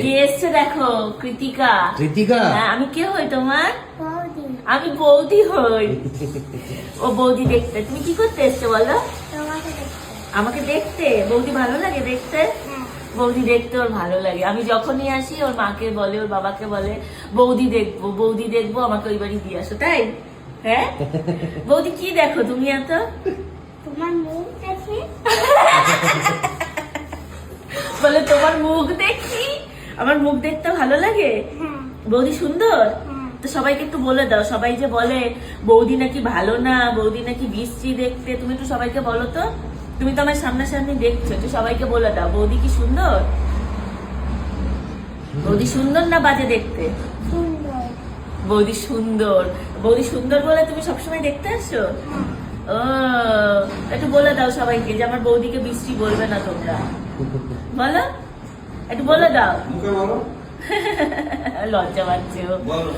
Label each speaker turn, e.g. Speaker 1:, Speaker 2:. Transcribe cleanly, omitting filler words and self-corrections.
Speaker 1: কে এসছে দেখো, কৃতিকা।
Speaker 2: কৃতিকা,
Speaker 1: হ্যাঁ, আমি কে হই তোমার? আমি বৌদি হই। ও বৌদি দেখতে। তুমি কি করতে এসছো বলো? আমাকে দেখতে। বৌদি ভালো লাগে দেখতে? বৌদি দেখতে ওর ভালো লাগে। আমি যখনই আসি ওর মাকে বলে, ওর বাবাকে বলে, বৌদি দেখবো, বৌদি দেখবো, আমাকে ওই বাড়ি দিয়ে আসো, তাই? হ্যাঁ বৌদি, কি দেখো তুমি এত?
Speaker 3: তোমার মুখ দেখে
Speaker 1: বলে তোমার মুখ দেখি। আমার মুখ দেখতে ভালো লাগে? বৌদি সুন্দর? তো সবাইকে একটু বলে দাও। সবাই যে বলে বৌদি নাকি ভালো না, বৌদি নাকি বিশ্রী দেখতে, তুমি একটু সবাইকে বলো তো। তুমি তো আমার সামনাসামনি দেখছো, একটু সবাইকে বলে দাও বৌদি কি সুন্দর? বৌদি সুন্দর না বাজে দেখতে?
Speaker 3: সুন্দর।
Speaker 1: বৌদি সুন্দর। বৌদি সুন্দর বলে তুমি সবসময় দেখতে আসো? ও, একটু বলে দাও সবাইকে যে আমার বৌদিকে বিশ্রী বলবে না তোমরা। বলো, একটু বলে দাও।
Speaker 4: মুখে বলো।
Speaker 1: লজ্জা পাচ্ছে ও।
Speaker 4: বলো।